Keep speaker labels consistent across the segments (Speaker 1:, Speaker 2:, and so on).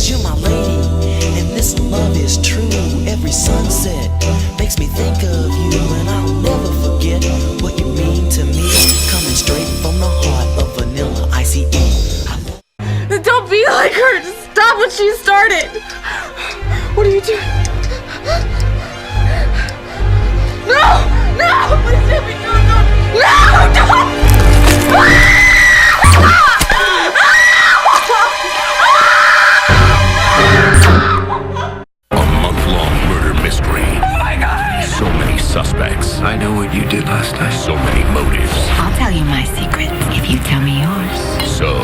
Speaker 1: 'cause you're my lady, and this love is true. Every sunset makes me think of you, and I'll never forget what you mean to me. Coming straight from the heart of Vanilla Ice.
Speaker 2: Don't be like her. Just stop what she started. What are you doing? No! No! Please let me do it. No! Don't!
Speaker 3: Suspects. I know what you did last night. So many motives.
Speaker 4: I'll tell you my secrets if you tell me yours.
Speaker 3: So,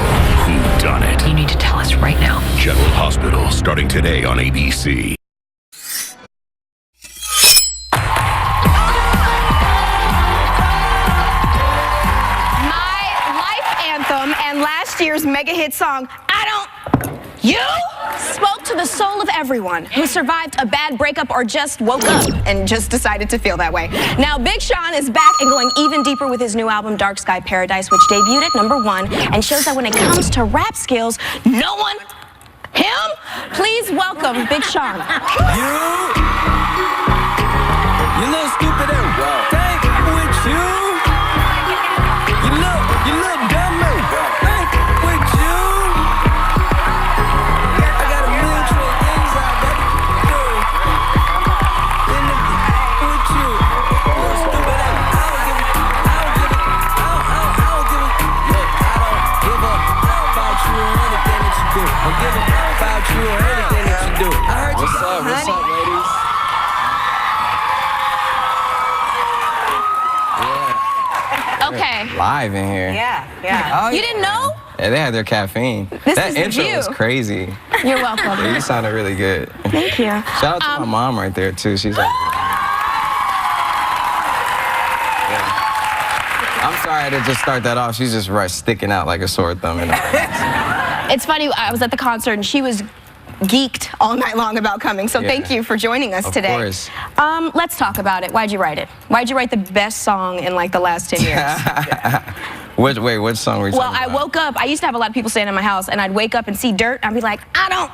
Speaker 3: who done it?
Speaker 4: You need to tell us right now.
Speaker 3: General Hospital, starting today on ABC.
Speaker 5: My life anthem and last year's mega hit song, I Don't... You? Spoke to the soul of everyone who survived a bad breakup or just woke up and just decided to feel that way. Now, Big Sean is back and going even deeper with his new album, Dark Sky Paradise, which debuted at #1 and shows that when it comes to rap skills, no one... Him? Please welcome Big Sean.
Speaker 6: You little stupid and take with you. You look dumb and take with you. I got a million trillion things I'd rather do than to be with you. Little stupid and I don't give a. Look, I don't give up about you or anything that you do. I'm giving about you or anything that you do. I heard you. What's up, ladies?
Speaker 5: Okay.
Speaker 7: Live in here.
Speaker 5: Yeah. You didn't know?
Speaker 7: Yeah, they had their caffeine. That
Speaker 5: is
Speaker 7: intro
Speaker 5: you.
Speaker 7: was crazy.
Speaker 5: You're welcome.
Speaker 7: Yeah, you sounded really good.
Speaker 5: Thank you.
Speaker 7: Shout out to my mom right there, too. She's like... Yeah. I'm sorry to just start that off. She's just sticking out like a sore thumb.
Speaker 5: It's funny, I was at the concert and she was geeked all night long about coming, so thank you for joining us today. Of
Speaker 7: course.
Speaker 5: Let's talk about it. Why'd you write it? Why'd you write the best song in like the last 10 years?
Speaker 7: Which song were you talking about?
Speaker 5: I woke up, I used to have a lot of people staying in my house, and I'd wake up and see dirt, and I'd be like, I don't,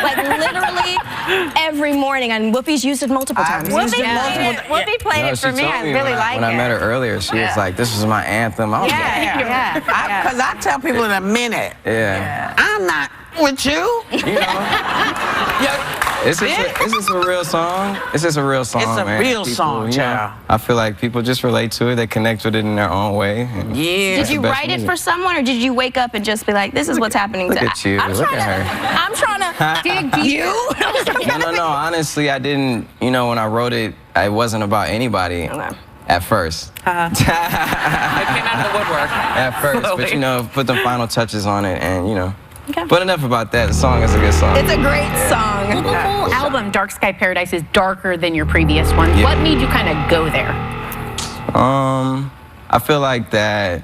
Speaker 5: like literally every morning, and Whoopi's used it multiple times.
Speaker 2: Whoopi played it for me. I really like it.
Speaker 7: When I met her earlier, she was like, this is my anthem. I was
Speaker 8: Because I tell people in a minute, I'm not with you.
Speaker 7: You know. It's just a real song. It's just a real song,
Speaker 8: It's a
Speaker 7: man.
Speaker 8: real
Speaker 7: People,
Speaker 8: song,
Speaker 7: you know,
Speaker 8: child.
Speaker 7: I feel like people just relate to it. They connect with it in their own way. And
Speaker 5: Did you write it for someone, or did you wake up and just be like, this is what's happening
Speaker 7: Look
Speaker 5: to
Speaker 7: at you.
Speaker 5: I'm
Speaker 7: Look
Speaker 5: trying
Speaker 7: at
Speaker 5: to,
Speaker 7: her.
Speaker 5: I'm trying to dig deep.
Speaker 7: No. Honestly, I didn't. You know, when I wrote it, it wasn't about anybody. At first.
Speaker 8: It came out of the woodwork.
Speaker 7: At first, but you know, put the final touches on it, and you know. But enough about that. The song is a good song.
Speaker 5: It's a great song.
Speaker 9: Well, the whole album, Dark Sky Paradise, is darker than your previous one. What made you kind of go there?
Speaker 7: I feel like that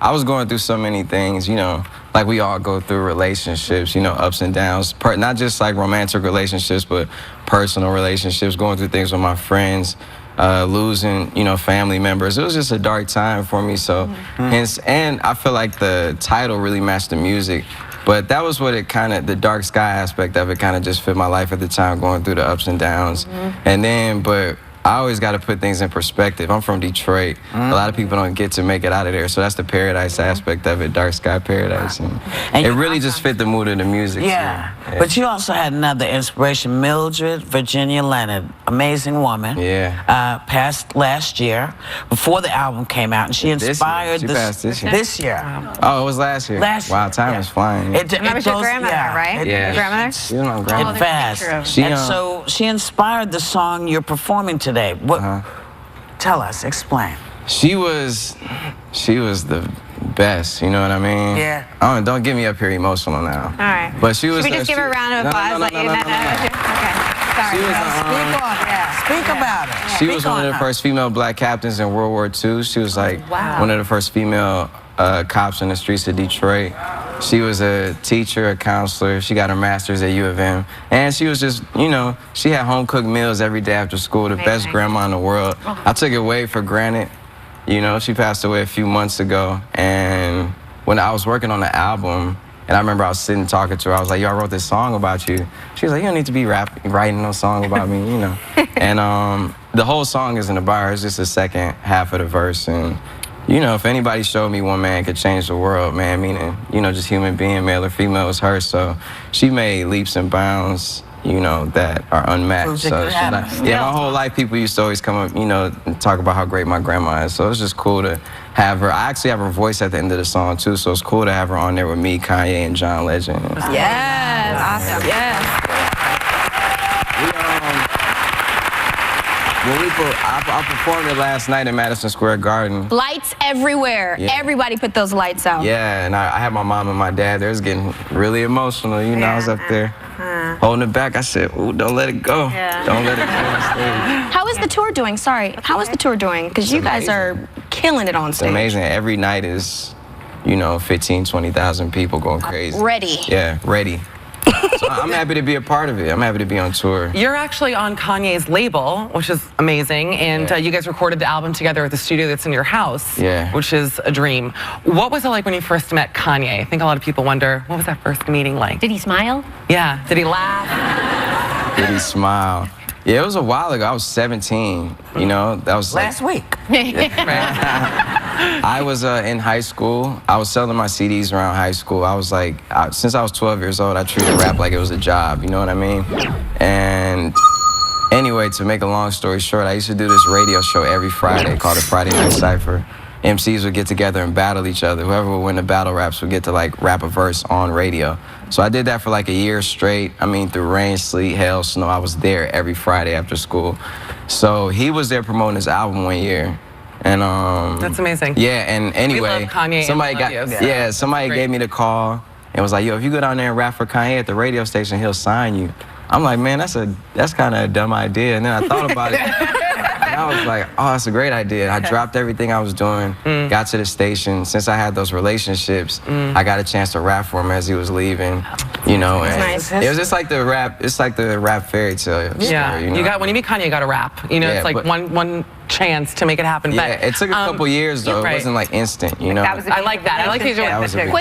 Speaker 7: I was going through so many things, you know, like we all go through relationships, you know, ups and downs, not just like romantic relationships, but personal relationships, going through things with my friends, losing, you know, family members. It was just a dark time for me, so, and I feel like the title really matched the music, but that was what it kind of, the dark sky aspect of it kind of just fit my life at the time, going through the ups and downs, and then, but I always got to put things in perspective. I'm from Detroit. A lot of people don't get to make it out of there, so that's the paradise aspect of it, Dark Sky Paradise. And it really just fit the mood of the music.
Speaker 8: Yeah, but you also had another inspiration, Mildred Virginia Leonard, amazing woman. Passed last year, before the album came out, and she inspired this year.
Speaker 7: Oh, it was last year.
Speaker 8: Wow,
Speaker 7: time is flying.
Speaker 2: That was your grandmother, right?
Speaker 7: Yeah.
Speaker 2: Your grandmother?
Speaker 7: She was my grandmother.
Speaker 8: Fast. And so she inspired the song you're performing today. What? Tell us, explain.
Speaker 7: She was the best, you know what I mean?
Speaker 8: Yeah.
Speaker 7: Don't get me up here emotional now.
Speaker 2: All right.
Speaker 7: But she was.
Speaker 2: Should we just give her a round of applause? Okay, sorry.
Speaker 8: Speak about her.
Speaker 7: She was one of the first female black captains in World War II. She was like one of the first female cops in the streets of Detroit. She was a teacher, a counselor. She got her master's at U of M. And she was just, you know, she had home-cooked meals every day after school, the best grandma in the world. I took it way for granted. You know, she passed away a few months ago. And when I was working on the album, And I remember I was sitting talking to her. I was like, yo, I wrote this song about you. She was like, you don't need to be writing no song about me, you know. And the whole song isn't about her. It's just the second half of the verse. And, you know, if anybody showed me one man could change the world, man, meaning, you know, just human being, male or female, is her. So she made leaps and bounds, you know, that are unmatched. So my whole life people used to always come up, you know, and talk about how great my grandma is. So it's just cool to have her. I actually have her voice at the end of the song too, so it's cool to have her on there with me, Kanye, and John Legend.
Speaker 5: Yes, awesome. Yes.
Speaker 7: I performed it last night in Madison Square Garden.
Speaker 5: Lights everywhere.
Speaker 7: Yeah.
Speaker 5: Everybody put those lights out.
Speaker 7: Yeah, and I had my mom and my dad. They was getting really emotional. You know, I was up there holding it back. I said, ooh, don't let it go.
Speaker 5: Yeah.
Speaker 7: Don't let it go on stage.
Speaker 5: How is the tour doing? Sorry. How is the tour doing? Because you guys are killing it on stage.
Speaker 7: It's amazing. Every night is, you know, 15, 20,000 people going crazy.
Speaker 5: Ready.
Speaker 7: Yeah, ready. So I'm happy to be a part of it. I'm happy to be on tour.
Speaker 10: You're actually on Kanye's label, which is amazing, and you guys recorded the album together at the studio that's in your house, which is a dream. What was it like when you first met Kanye? I think a lot of people wonder, what was that first meeting like?
Speaker 9: Did he smile?
Speaker 10: Yeah. Did he laugh?
Speaker 7: Did he smile? Yeah, it was a while ago. I was 17, you know. That was
Speaker 8: last week.
Speaker 7: I was in high school. I was selling my CDs around high school. I was like, since I was 12 years old, I treated rap like it was a job, you know what I mean? And anyway, to make a long story short, I used to do this radio show every Friday called the Friday Night Cypher. MCs would get together and battle each other. Whoever would win the battle raps would get to like rap a verse on radio. So I did that for like a year straight. I mean, through rain, sleet, hail, snow, I was there every Friday after school. So he was there promoting his album one year. And
Speaker 10: that's amazing.
Speaker 7: Yeah, and anyway,
Speaker 10: we love Kanye
Speaker 7: somebody gave me the call and was like, yo, if you go down there and rap for Kanye at the radio station, he'll sign you. I'm like, man, that's kind of a dumb idea. And then I thought about it. And I was like, oh, that's a great idea. I dropped everything I was doing, got to the station. Since I had those relationships, I got a chance to rap for him as he was leaving. You know, and it was just like the rap. It's like the rap fairy tale story.
Speaker 10: Yeah,
Speaker 7: you know?
Speaker 10: when you meet Kanye, you got to rap. You know, it's like one chance to make it happen.
Speaker 7: Yeah,
Speaker 10: but,
Speaker 7: it took a couple years though. It wasn't like instant, you know.
Speaker 10: I like that. I like these.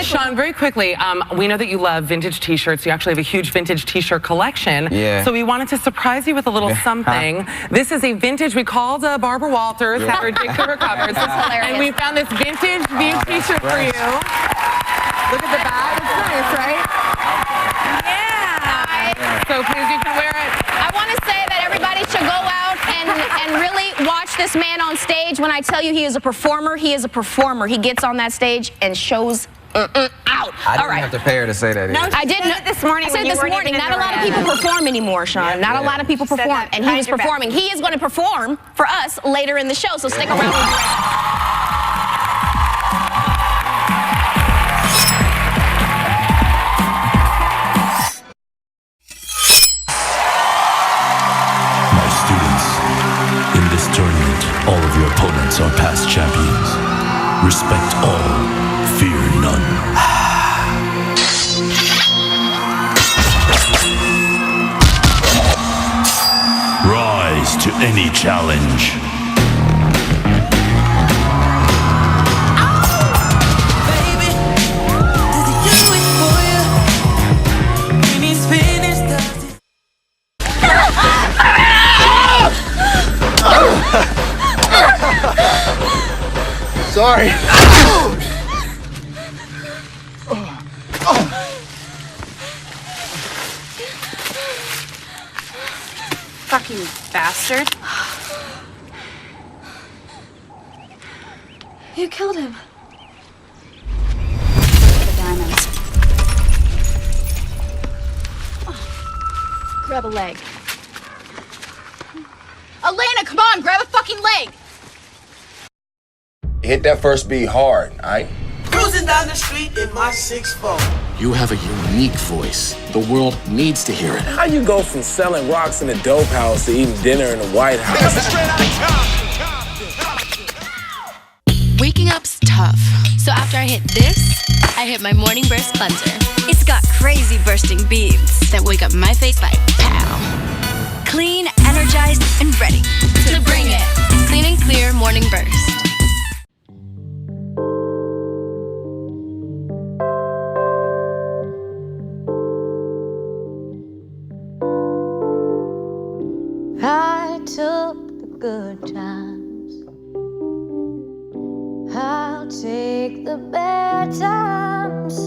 Speaker 10: Sean, very quickly, we know that you love vintage T-shirts. You actually have a huge vintage T-shirt collection.
Speaker 7: Yeah.
Speaker 10: So we wanted to surprise you with a little something. This is a vintage. We called Barbara Walters, had her dig through her cupboards, and we found this vintage View T-shirt for you. Look at the back. It's nice, right?
Speaker 5: Yeah.
Speaker 10: So please, you can wear it.
Speaker 5: I want to say that everybody should go out and really watch this man on stage. When I tell you he is a performer, he is a performer. He gets on that stage and shows out.
Speaker 7: I didn't have to pay her to say that.
Speaker 5: No, I didn't. This morning. I said this morning. Not a lot of people perform anymore, Sean. Not a lot of people perform, and he was performing. He is going to perform for us later in the show. So stick around.
Speaker 3: All of your opponents are past champions. Respect all, fear none. Rise to any challenge.
Speaker 11: Sorry.
Speaker 2: Fucking bastard. You killed him.
Speaker 12: The diamonds.
Speaker 2: Grab a leg. Elena, come on, grab a fucking leg.
Speaker 11: Hit that first beat hard, alright?
Speaker 13: Cruising down the street in my 6'4".
Speaker 14: You have a unique voice. The world needs to hear it.
Speaker 15: How you go from selling rocks in a dope house to eating dinner in the White House?
Speaker 16: Waking up's tough. So after I hit this, I hit my Morning Burst Cleanser. It's got crazy bursting beads that wake up my face like pow. Clean, energized, and ready to bring it. Clean and Clear Morning Burst.
Speaker 12: good times. I'll take the bad times.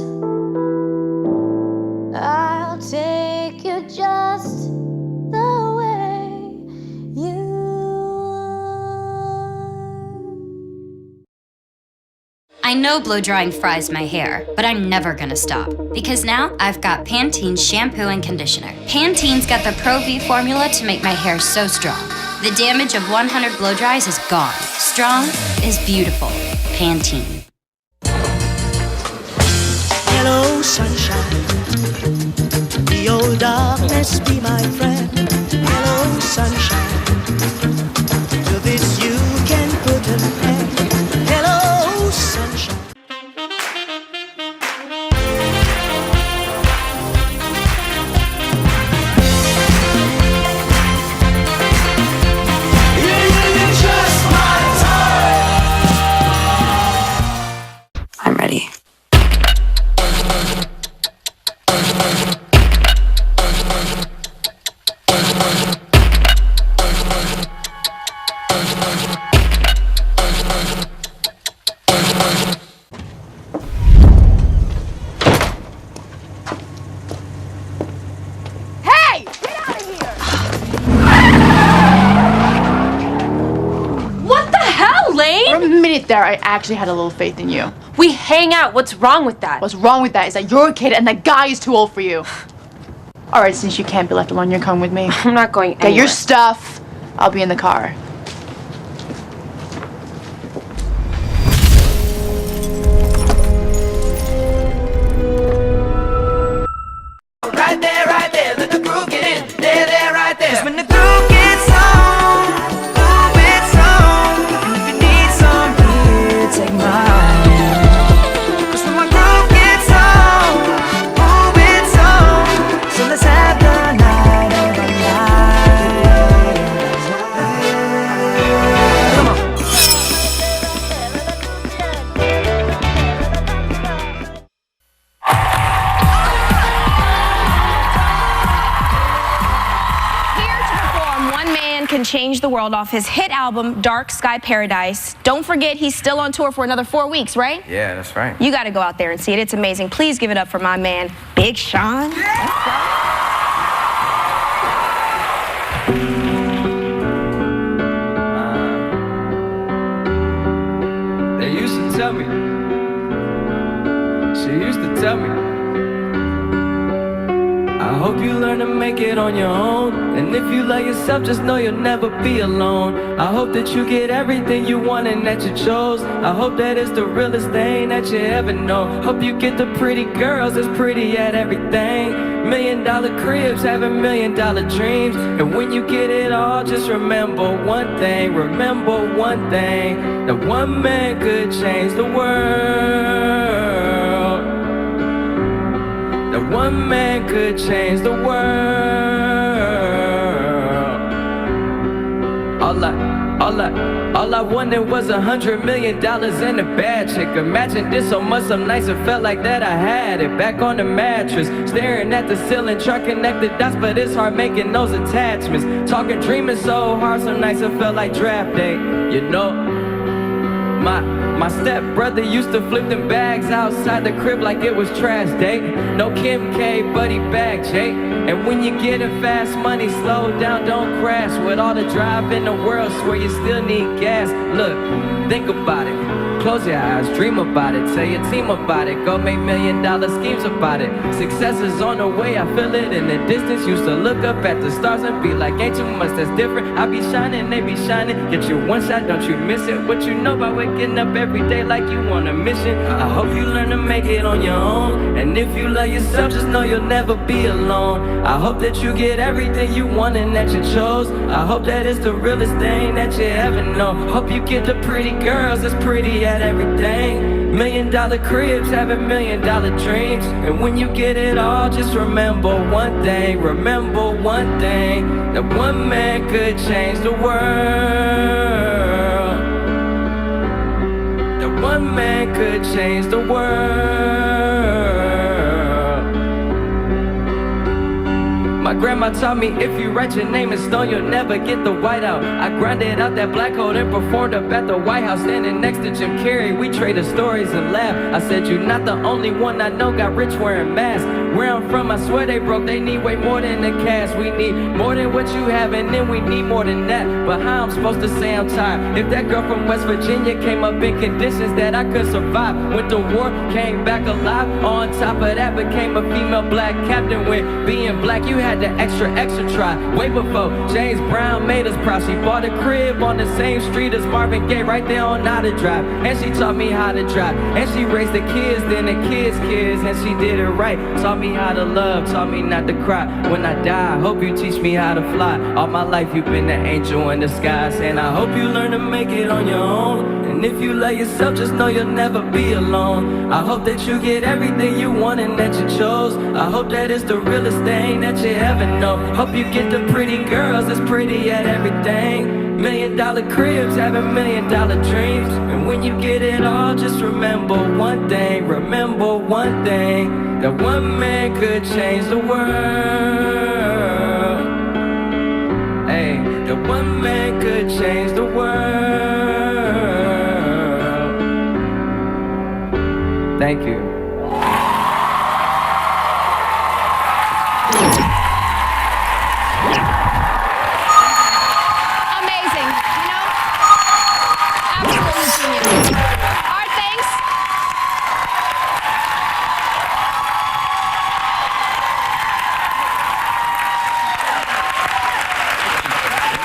Speaker 12: I'll take you just the way you are.
Speaker 17: I know blow drying fries my hair, but I'm never gonna stop. Because now I've got Pantene shampoo and conditioner. Pantene's got the Pro V formula to make my hair so strong. The damage of 100 blow dries is gone. Strong is beautiful. Pantene.
Speaker 1: Hello, sunshine. The old darkness be my friend. Hello, sunshine. To this you can put an end. Hello, sunshine.
Speaker 17: I'm ready.
Speaker 2: Hey! Get out of here! What the hell, Lane?
Speaker 18: For a minute there, I actually had a little faith in you.
Speaker 2: We hang out. What's wrong with that?
Speaker 18: What's wrong with that is that you're a kid and that guy is too old for you. Alright, since you can't be left alone, you're coming with me.
Speaker 2: I'm not going anywhere.
Speaker 18: Get your stuff. I'll be in the car.
Speaker 13: Right there, let the groove get in. There, right there. 'Cause when the groove gets on, ooh, it's on. And if you need some here, take mine. 'Cause when my groove gets on, ooh, it's on. So let's have the night of our life. Come on.
Speaker 5: Can change the world off his hit album Dark Sky Paradise. Don't forget he's still on tour for another 4 weeks, right?
Speaker 7: Yeah, that's right.
Speaker 5: You got to go out there and see it. It's amazing. Please give it up for my man, Big Sean.
Speaker 7: They used to tell me. She used to tell me. I hope you learn to make it on your own. And if you love yourself, just know you'll never be alone. I hope that you get everything you want and that you chose. I hope that it's the realest thing that you ever know. Hope you get the pretty girls that's pretty at everything. $1 million cribs, having $1 million dreams. And when you get it all, just remember one thing. Remember one thing. That one man could change the world. That one man could change the world. All I wanted was $100 million and a bad chick. Imagine this so much, so nice, it felt like that I had it. Back on the mattress, staring at the ceiling, trying to connect the dots, but it's hard making those attachments. Talking, dreaming so hard, so nice, it felt like draft day. You know, my stepbrother used to flip them bags outside the crib like it was trash day. No Kim K, but he back, Jay. And when you get in fast money, slow down, don't crash. With all the drive in the world, swear you still need gas. Look, think about it. Close your eyes, dream about it. Tell your team about it. Go make $1 million schemes about it. Success is on the way, I feel it in the distance. Used to look up at the stars and be like, ain't too much that's different. I be shining, they be shining. Get you one shot, don't you miss it. What you know about waking up every day like you on a mission. I hope you learn to make it on your own. And if you love yourself, just know you'll never be alone. I hope that you get everything you want and that you chose. I hope that it's the realest thing that you ever know. Hope you get the pretty girls that's pretty at everything. $1 million cribs, having $1 million dreams. And when you get it all, just remember one thing. Remember one thing. That one man could change the world. That one man could change the world. My
Speaker 13: My grandma taught me if you write your name in stone, you'll never get the white out. I grinded out that black hole and performed up at the White House, standing next to Jim Carrey. We traded stories and laughed. I said, you're not the only one I know got rich wearing masks. Where I'm from, I swear they broke. They need way more than the cash. We need more than what you have, and then we need more than that. But how I'm supposed to say I'm tired if that girl from West Virginia came up in conditions that I could survive? Went to war, came back alive. On top of that, became a female black captain. With being black, you had to extra try. Way before James Brown made us proud. She bought a crib on the same street as Marvin Gaye, right there on how to drive. And she taught me how to drive. And she raised the kids, then the kids' kids, and she did it right. Taught me how to love, taught me not to cry. When I die, I hope you teach me how to fly. All my life you've been the angel in disguise, and I hope you learn to make it on your own. And if you love yourself, just know you'll never be alone. I hope that you get everything you want and that you chose. I hope that it's the realest thing that you ever know. Hope you get the pretty girls that's pretty at everything. $1 million cribs, having $1 million dreams. And when you get it all, just remember one thing. Remember one thing, that one man could change the world. Hey, that one man could change the world. Thank you.
Speaker 5: Amazing. You know, absolutely genius. Our thanks.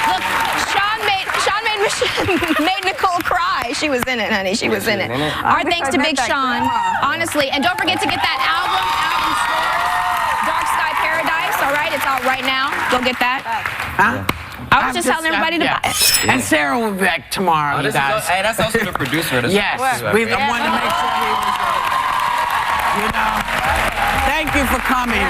Speaker 5: Look, Sean made Nicole cry. She was in it, honey. She was in it. Our thanks to Big Sean, honestly. And don't forget to get that album out in stores. Dark Sky Paradise, all right? It's out right now. Go get that.
Speaker 8: Huh?
Speaker 5: I was just telling everybody to buy it.
Speaker 8: And Sarah will be back tomorrow, you guys.
Speaker 7: Hey, that's also the producer.
Speaker 8: Yes, we wanted to make sure he was ready. You know, thank you for coming.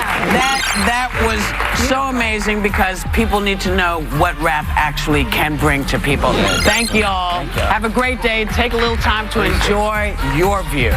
Speaker 8: That was so amazing because people need to know what rap actually can bring to people. Thank you all. Have a great day. Take a little time to enjoy your view.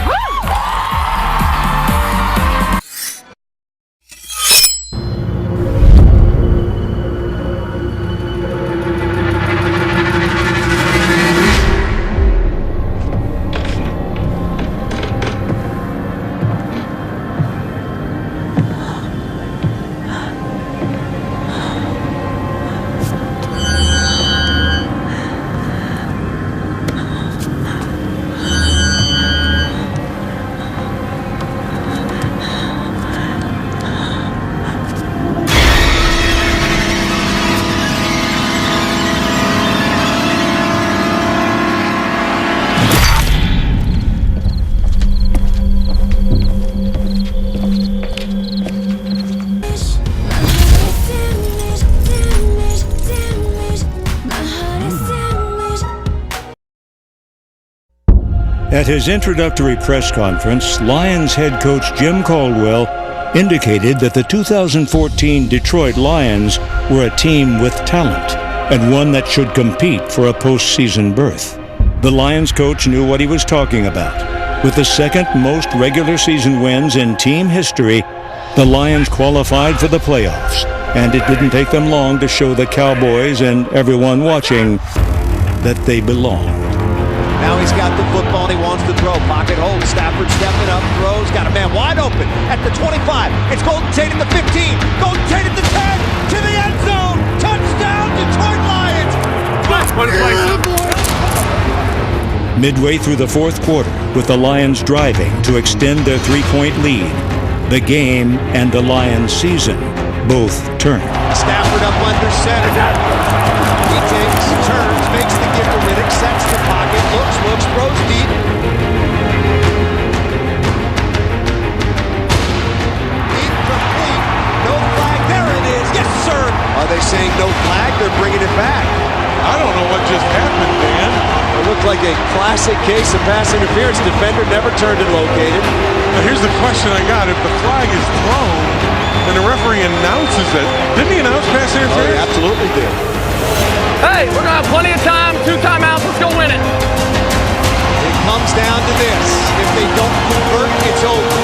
Speaker 19: At his introductory press conference, Lions head coach Jim Caldwell indicated that the 2014 Detroit Lions were a team with talent and one that should compete for a postseason berth. The Lions coach knew what he was talking about. With the second most regular season wins in team history, the Lions qualified for the playoffs, and it didn't take them long to show the Cowboys and everyone watching that they belonged.
Speaker 20: Now he's got the football and he wants to throw. Pocket hold. Stafford stepping up, throws. Got a man wide open at the 25. It's Golden Tate at the 15. Golden Tate at the 10. To the end zone. Touchdown, Detroit Lions.
Speaker 19: Midway through the fourth quarter, with the Lions driving to extend their three-point lead, the game and the Lions season both turned.
Speaker 20: Stafford up under center. He takes, turns, makes the give to Riddick, sets the pocket, looks, throws deep. Incomplete. No flag. There it is. Yes, sir. Are they saying no flag? They're bringing it back.
Speaker 21: I don't know what just happened, Dan.
Speaker 20: It looked like a classic case of pass interference. Defender never turned and located.
Speaker 21: Now here's the question I got. If the flag is thrown and the referee announces it, didn't he announce pass interference?
Speaker 20: Oh, he absolutely did.
Speaker 22: Hey, we're gonna have plenty of time. 2 timeouts. Let's go win it.
Speaker 20: It comes down to this. If they don't convert, it's over.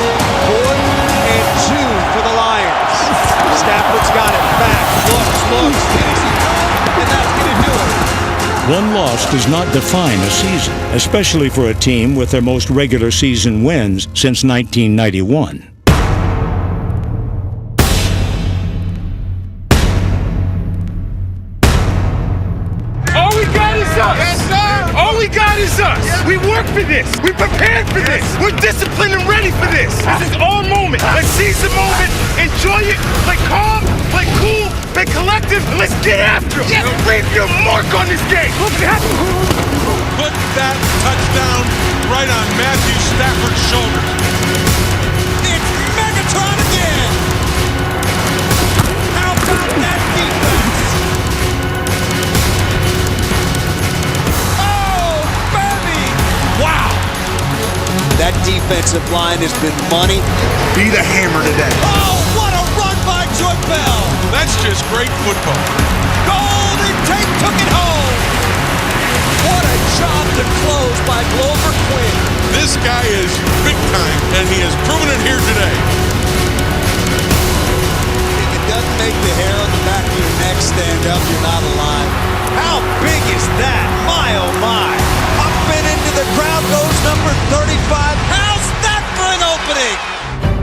Speaker 20: 4th and 2 for the Lions. Stafford's got it. looks. Finishing goal, and that's going to do it.
Speaker 19: One loss does not define a season, especially for a team with their most regular season wins since 1991.
Speaker 22: All we got is us. Yes, sir. All we got is us. Yeah. We worked for this. We prepared for this. We're disciplined and ready for this. This is our moment. Let's seize the moment. Enjoy it. Play calm. Play cool. Play collective. And let's get after it. Yes. Leave your mark on this game.
Speaker 21: Put that touchdown right on Matthew Stafford's shoulder.
Speaker 20: It's Megatron again. How about that defense? Wow! That defensive line has been money.
Speaker 21: Be the hammer today.
Speaker 20: Oh, what a run by Joy Bell!
Speaker 21: That's just great football.
Speaker 20: Golden Tate took it home. What a job to close by Glover Quinn.
Speaker 21: This guy is big time, and he has proven it here today.
Speaker 20: If it doesn't make the hair on the back of your neck stand up, you're not alive. How big is that? My, oh my. Up and into the crowd goes number 35. How's that for an opening?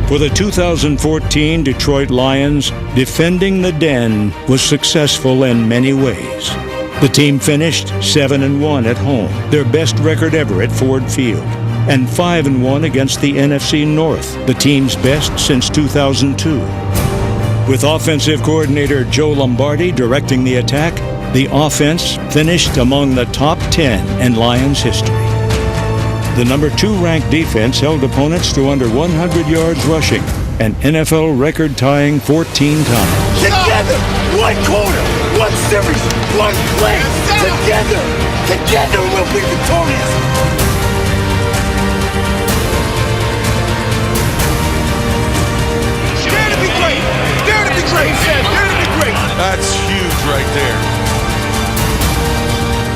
Speaker 19: For the 2014 Detroit Lions, defending the Den was successful in many ways. The team finished 7-1 at home, their best record ever at Ford Field, and 5-1 against the NFC North, the team's best since 2002. With offensive coordinator Joe Lombardi directing the attack, the offense finished among the top 10 in Lions history. The number 2 ranked defense held opponents to under 100 yards rushing, an NFL record-tying 14 times.
Speaker 22: Together, one quarter, one series, one play. Together we'll be victorious. Dare to be great. Dare to be great. Dare to be great.
Speaker 21: That's huge right there.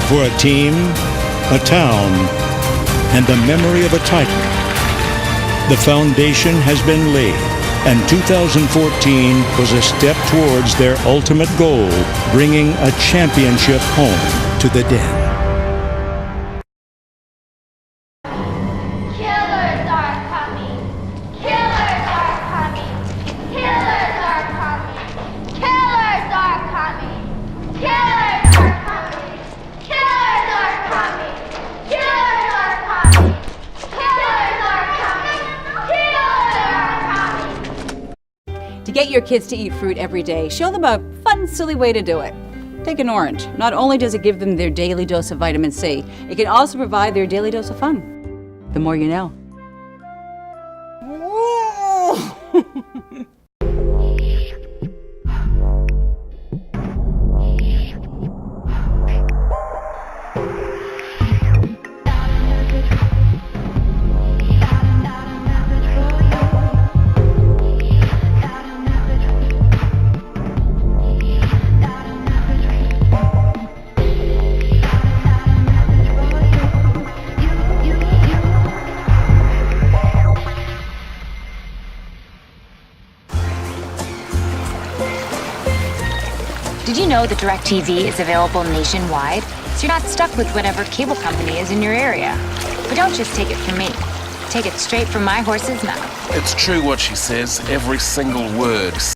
Speaker 19: For a team, a town, and the memory of a title, the foundation has been laid, and 2014 was a step towards their ultimate goal, bringing a championship home to the Den.
Speaker 4: To get your kids to eat fruit every day, show them a fun, silly way to do it. Take an orange. Not only does it give them their daily dose of vitamin C, it can also provide their daily dose of fun. The more you know.
Speaker 6: Did you know that DirecTV is available nationwide? So you're not stuck with whatever cable company is in your area. But don't just take it from me. Take it straight from my horse's mouth.
Speaker 15: It's true what she says, every single word.